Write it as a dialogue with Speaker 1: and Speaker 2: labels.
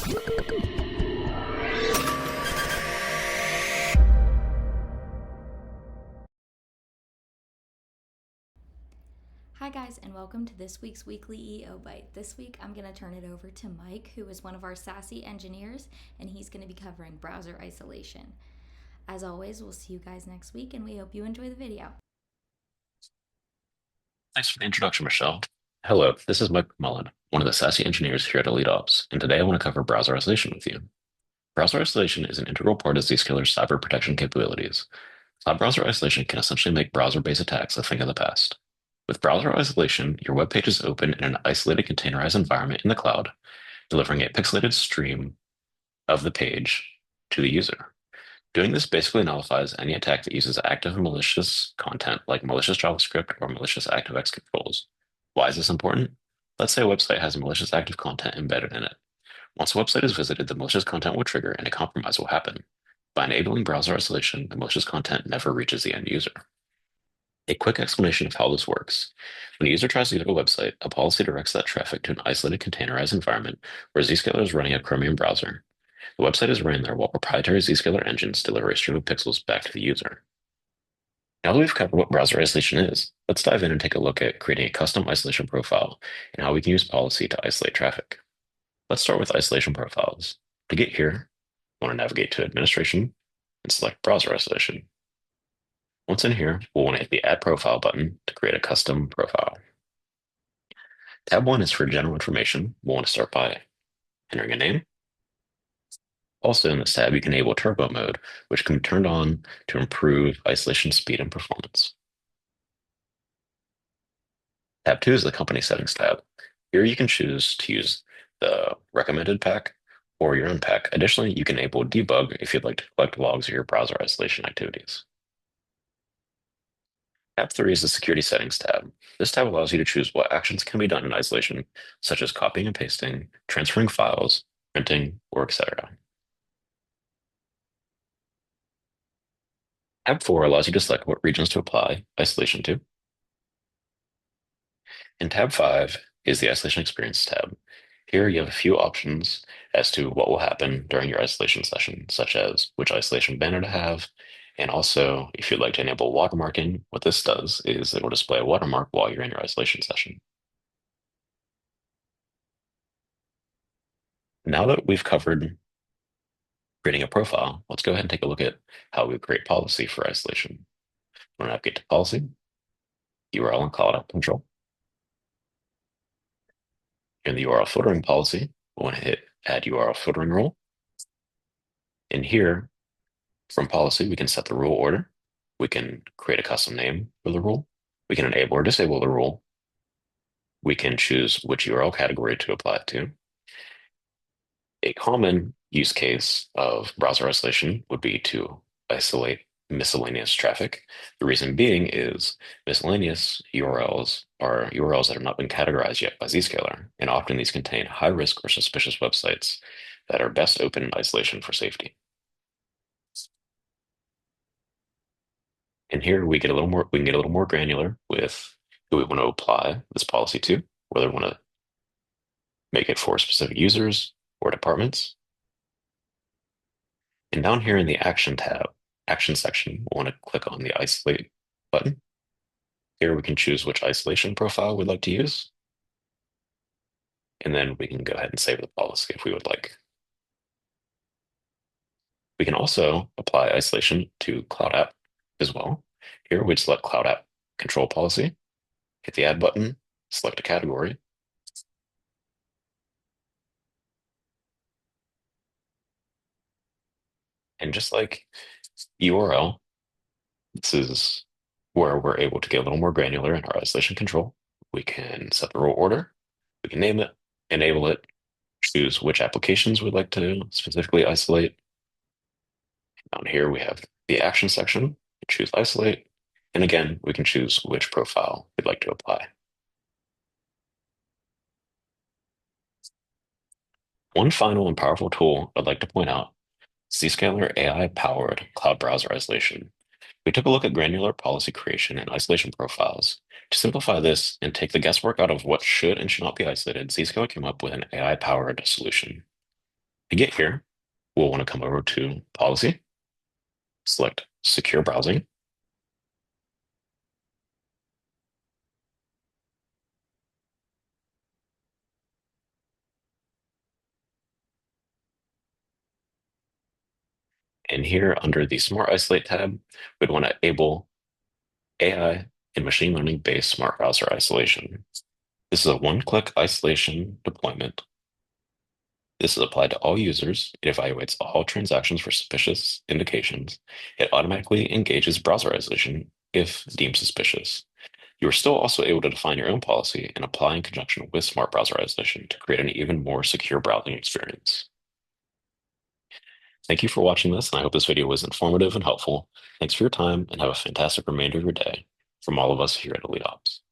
Speaker 1: Hi guys, and welcome to this week's weekly EO Byte. This week I'm going to turn it over to Mike, who is one of our sassy engineers, and he's going to be covering browser isolation. As always, we'll see you guys next week, and we hope you enjoy the video.
Speaker 2: Thanks for the introduction, Michelle. Hello, this is Mike Mullen, one of the SASE engineers here at Elite Ops, and today I want to cover browser isolation with you. Browser isolation is an integral part of Zscaler's cyber protection capabilities. Cloud browser isolation can essentially make browser-based attacks a thing of the past. With browser isolation, your web page is open in an isolated containerized environment in the cloud, delivering a pixelated stream of the page to the user. Doing this basically nullifies any attack that uses active malicious content like malicious JavaScript or malicious ActiveX controls. Why is this important? Let's say a website has malicious active content embedded in it. Once a website is visited, the malicious content will trigger and a compromise will happen. By enabling browser isolation, the malicious content never reaches the end user. A quick explanation of how this works. When a user tries to go to a website, a policy directs that traffic to an isolated containerized environment where Zscaler is running a Chromium browser. The website is ran there while proprietary Zscaler engines deliver a stream of pixels back to the user. Now that we've covered what browser isolation is, let's dive in and take a look at creating a custom isolation profile and how we can use policy to isolate traffic. Let's start with isolation profiles. To get here, I want to navigate to Administration and select Browser Isolation. Once in here, we'll want to hit the Add Profile button to create a custom profile. Tab 1 is for general information. We'll want to start by entering a name. Also in this tab, you can enable turbo mode, which can be turned on to improve isolation speed and performance. Tab 2 is the company settings tab. Here you can choose to use the recommended pack or your own pack. Additionally, you can enable debug if you'd like to collect logs of your browser isolation activities. Tab 3 is the security settings tab. This tab allows you to choose what actions can be done in isolation, such as copying and pasting, transferring files, printing, or etc. Tab 4 allows you to select what regions to apply isolation to. And tab 5 is the isolation experience tab. Here you have a few options as to what will happen during your isolation session, such as which isolation banner to have, and also if you'd like to enable watermarking, what this does is it will display a watermark while you're in your isolation session. Now that we've covered creating a profile, let's go ahead and take a look at how we create policy for isolation. We'll navigate to policy, URL and cloud app control. In the URL filtering policy, we'll want to hit add URL filtering rule. In here, from policy, we can set the rule order. We can create a custom name for the rule. We can enable or disable the rule. We can choose which URL category to apply it to. A common use case of browser isolation would be to isolate miscellaneous traffic. The reason being is miscellaneous URLs are URLs that have not been categorized yet by Zscaler, and often these contain high risk or suspicious websites that are best open in isolation for safety. And here we get a little more, we can get a little more granular with who we want to apply this policy to, whether we want to make it for specific users or departments. And down here in the action tab, action section, we'll want to click on the isolate button. Here we can choose which isolation profile we'd like to use. And then we can go ahead and save the policy if we would like. We can also apply isolation to Cloud App as well. Here we'd select Cloud App control policy, hit the add button, select a category. And just like URL, this is where we're able to get a little more granular in our isolation control. We can set the rule order, we can name it, enable it, choose which applications we'd like to specifically isolate. Down here we have the action section, choose isolate, and again, we can choose which profile we'd like to apply. One final and powerful tool I'd like to point out, Zscaler AI-powered cloud browser isolation. We took a look at granular policy creation and isolation profiles. To simplify this and take the guesswork out of what should and should not be isolated, Zscaler came up with an AI-powered solution. To get here, we'll want to come over to Policy, select Secure Browsing, and here under the Smart Isolate tab, we'd want to enable AI and machine learning based smart browser isolation. This is a one-click isolation deployment. This is applied to all users. It evaluates all transactions for suspicious indications. It automatically engages browser isolation if deemed suspicious. You are still also able to define your own policy and apply in conjunction with smart browser isolation to create an even more secure browsing experience. Thank you for watching this, and I hope this video was informative and helpful. Thanks for your time, and have a fantastic remainder of your day from all of us here at Elite Ops.